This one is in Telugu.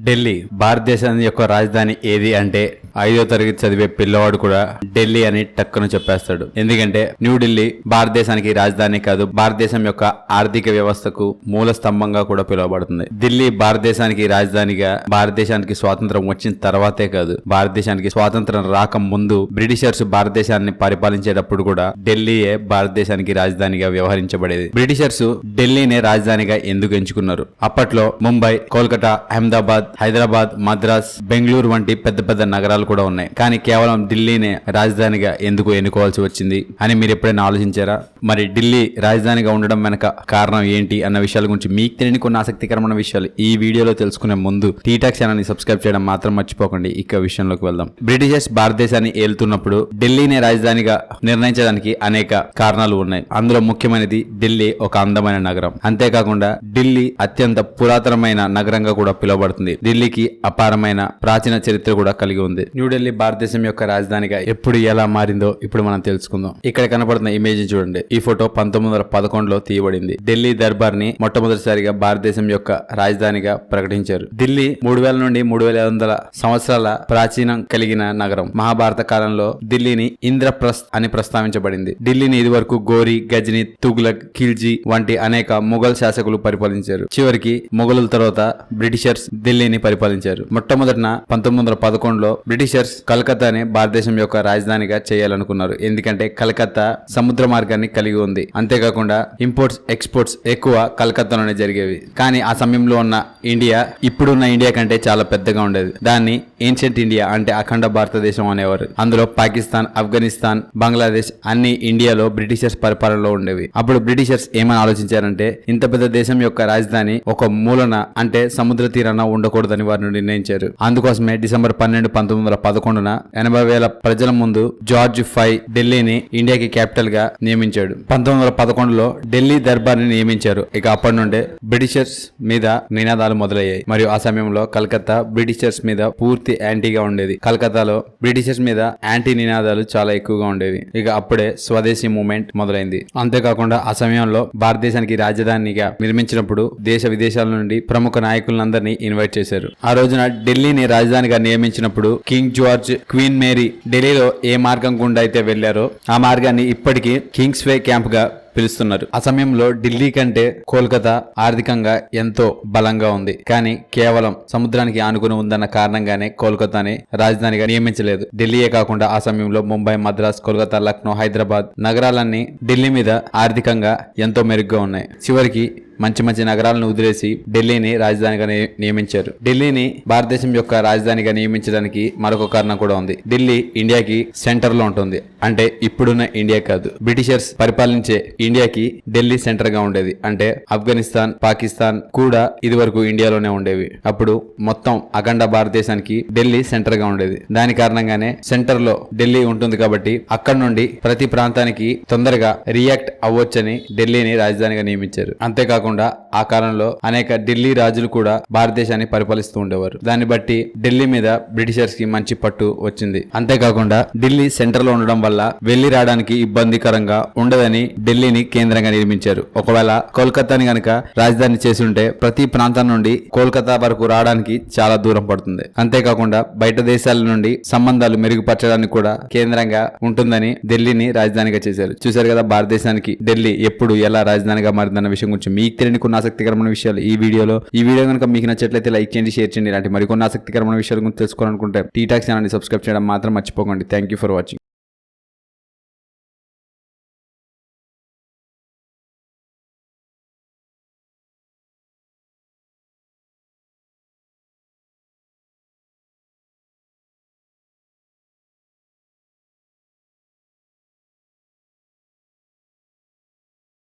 ఢిల్లీ భారతదేశం యొక్క రాజధాని ఏది అంటే 5వ తరగతి చదివే పిల్లవాడు కూడా ఢిల్లీ అని టక్కున చెప్పేస్తాడు. ఎందుకంటే న్యూఢిల్లీ భారతదేశానికి రాజధాని కాదు, భారతదేశం యొక్క ఆర్థిక వ్యవస్థకు మూల స్తంభంగా కూడా పిలువబడుతుంది. ఢిల్లీ భారతదేశానికి రాజధానిగా భారతదేశానికి స్వాతంత్రం వచ్చిన తర్వాతే కాదు, భారతదేశానికి స్వాతంత్రం రాక ముందు బ్రిటిషర్స్ భారతదేశాన్ని పరిపాలించేటప్పుడు కూడా ఢిల్లీయే భారతదేశానికి రాజధానిగా వ్యవహరించబడేది. బ్రిటిషర్స్ ఢిల్లీనే రాజధానిగా ఎందుకు ఎంచుకున్నారు? అప్పట్లో ముంబై, కోల్కతా, అహ్మదాబాద్, హైదరాబాద్, మద్రాస్, బెంగళూరు వంటి పెద్ద పెద్ద నగరాలు కూడా ఉన్నాయి. కానీ కేవలం ఢిల్లీనే రాజధానిగా ఎందుకు ఎన్నుకోవాల్సి వచ్చింది అని మీరు ఎప్పుడైనా ఆలోచించారా? మరి ఢిల్లీ రాజధానిగా ఉండడం వెనక కారణం ఏంటి అన్న విషయాల గురించి మీకు తెలియని కొన్ని ఆసక్తికరమైన విషయాలు ఈ వీడియోలో తెలుసుకునే ముందు టీటాక్ ఛానల్ ని సబ్స్క్రైబ్ చేయడం మాత్రం మర్చిపోకండి. ఇక విషయంలోకి వెళ్దాం. బ్రిటిషర్స్ భారతదేశాన్ని ఏలుతున్నప్పుడు ఢిల్లీనే రాజధానిగా నిర్ణయించడానికి అనేక కారణాలు ఉన్నాయి. అందులో ముఖ్యమైనది ఢిల్లీ ఒక అందమైన నగరం. అంతేకాకుండా ఢిల్లీ అత్యంత పురాతనమైన నగరంగా కూడా పిలువబడుతుంది. ఢిల్లీకి అపారమైన ప్రాచీన చరిత్ర కూడా కలిగి ఉంది. న్యూఢిల్లీ భారతదేశం యొక్క రాజధానిగా ఎప్పుడు ఎలా మారిందో ఇప్పుడు మనం తెలుసుకుందాం. ఇక్కడ కనపడుతున్న ఇమేజ్ చూడండి. ఈ ఫోటో 1911లో తీయబడింది. ఢిల్లీ దర్బార్ ని మొట్టమొదటిసారిగా భారతదేశం యొక్క రాజధానిగా ప్రకటించారు. ఢిల్లీ 3000 నుండి 3500 సంవత్సరాల ప్రాచీనం కలిగిన నగరం. మహాభారత కాలంలో ఢిల్లీని ఇంద్రప్రస్థ్ అని ప్రస్తావించబడింది. ఢిల్లీని ఇదివరకు గోరీ, గజనీ, తుగ్లక్, ఖిల్జీ వంటి అనేక ముఘల్ శాసకులు పరిపాలించారు. చివరికి మొఘలుల తర్వాత బ్రిటిషర్స్ ఢిల్లీని పరిపాలించారు. మొట్టమొదటిన 1911లో బ్రిటిషర్స్ కలకత్తాని భారతదేశం యొక్క రాజధానిగా చేయాలనుకున్నారు. ఎందుకంటే కలకత్తా సముద్ర మార్గాన్ని కలిగి ఉంది. అంతేకాకుండా ఇంపోర్ట్స్, ఎక్స్పోర్ట్స్ ఎక్కువ కలకత్తాలోనే జరిగేవి. కానీ ఆ సమయంలో ఉన్న ఇండియా ఇప్పుడున్న ఇండియా కంటే చాలా పెద్దగా ఉండేది. దాన్ని ఏన్షియంట్ ఇండియా అంటే అఖండ భారతదేశం అనేవారు. అందులో పాకిస్తాన్, ఆఫ్ఘనిస్తాన్, బంగ్లాదేశ్ అన్ని ఇండియాలో బ్రిటిషర్స్ పరిపాలనలో ఉండేవి. అప్పుడు బ్రిటిషర్స్ ఏమని ఆలోచించారంటే ఇంత పెద్ద దేశం యొక్క రాజధాని ఒక మూలన అంటే సముద్ర తీరాన ఉండకూడదని వారు నిర్ణయించారు. అందుకోసమే డిసెంబర్ 12, 1911న 80,000 ప్రజల ముందు జార్జ్ V ఢిల్లీని ఇండియాకి క్యాపిటల్ గా నియమించాడు. 1911లో ఢిల్లీ దర్బార్ ని నియమించారు. ఇక అప్పటి నుండే బ్రిటిషర్స్ మీద నినాదాలు మొదలయ్యాయి. మరియు ఆ సమయంలో కలకత్తా బ్రిటిషర్స్ మీద పూర్తి యాంటీగా ఉండేది. కలకత్తాలో బ్రిటిషర్స్ మీద యాంటీ నినాదాలు చాలా ఎక్కువగా ఉండేవి. ఇక అప్పుడే స్వదేశీ మూవ్మెంట్ మొదలైంది. అంతేకాకుండా ఆ సమయంలో భారతదేశానికి రాజధానిగా నిర్మించినప్పుడు దేశ విదేశాల నుండి ప్రముఖ నాయకులందరినీ ఇన్వైట్ చేశారు. ఆ రోజున ఢిల్లీని రాజధానిగా నియమించినప్పుడు కింగ్ జార్జ్, క్వీన్ మేరీ ఢిల్లీలో ఏ మార్గం గుండా అయితే వెళ్లారో ఆ మార్గాన్ని ఇప్పటికీ కింగ్స్ వే క్యాంప్ గా పిలుస్తున్నారు. ఆ సమయంలో ఢిల్లీ కంటే కోల్కతా ఆర్థికంగా ఎంతో బలంగా ఉంది. కానీ కేవలం సముద్రానికి ఆనుకుని ఉందన్న కారణంగానే కోల్కతాని రాజధానిగా నియమించలేదు. ఢిల్లీయే కాకుండా ఆ సమయంలో ముంబై, మద్రాస్, కోల్కతా, లక్నో, హైదరాబాద్ నగరాలన్నీ ఢిల్లీ మీద ఆర్థికంగా ఎంతో మెరుగ్గా ఉన్నాయి. చివరికి మంచి మంచి నగరాలను వదిలేసి ఢిల్లీని రాజధానిగా నియమించారు. ఢిల్లీని భారతదేశం యొక్క రాజధానిగా నియమించడానికి మరొక కారణం కూడా ఉంది. ఢిల్లీ ఇండియాకి సెంటర్ లో ఉంటుంది. అంటే ఇప్పుడున్న ఇండియా కాదు, బ్రిటిషర్స్ పరిపాలించే ఇండియాకి ఢిల్లీ సెంటర్ గా ఉండేది. అంటే ఆఫ్ఘనిస్తాన్, పాకిస్తాన్ కూడా ఇది వరకు ఇండియాలోనే ఉండేవి. అప్పుడు మొత్తం అఖండ భారతదేశానికి ఢిల్లీ సెంటర్ గా ఉండేది. దాని కారణంగానే సెంటర్ లో ఢిల్లీ ఉంటుంది కాబట్టి అక్కడ నుండి ప్రతి ప్రాంతానికి తొందరగా రియాక్ట్ అవ్వొచ్చని ఢిల్లీని రాజధానిగా నియమించారు. అంతేకాకుండా ఆ కాలంలో అనేక ఢిల్లీ రాజులు కూడా భారతదేశాన్ని పరిపాలిస్తూ ఉండేవారు. దాన్ని బట్టి ఢిల్లీ మీద బ్రిటిషర్స్ కి మంచి పట్టు వచ్చింది. అంతేకాకుండా ఢిల్లీ సెంటర్ లో ఉండడం వల్ల వెళ్లి రావడానికి ఇబ్బందికరంగా ఉండదని ఢిల్లీని కేంద్రంగా నిర్మించారు. ఒకవేళ కోల్కతాని గనక రాజధాని చేసి ఉంటే ప్రతి ప్రాంతం నుండి కోల్కతా వరకు రావడానికి చాలా దూరం పడుతుంది. అంతేకాకుండా బయట దేశాల నుండి సంబంధాలు మెరుగుపరచడానికి కూడా కేంద్రంగా ఉంటుందని ఢిల్లీని రాజధానిగా చేశారు. చూశారు కదా భారతదేశానికి ఢిల్లీ ఎప్పుడు ఎలా రాజధానిగా మారిందన్న విషయం గురించి మీకు తెలియని కొన్ని ఆసక్తికరమైన విషయాలు ఈ వీడియో కనుక మీకు నచ్చట్లయితే లైక్ చేయండి, షేర్ చేయండి. ఇలాంటి మరికొన్ని ఆసక్తికరమైన విషయాల గురించి తెలుసుకోవాలనుకుంటే టీటాక్ ఛానల్ ని సబ్స్క్రైబ్ చేయడం మాత్రం మర్చిపోకండి. Thank you for watching.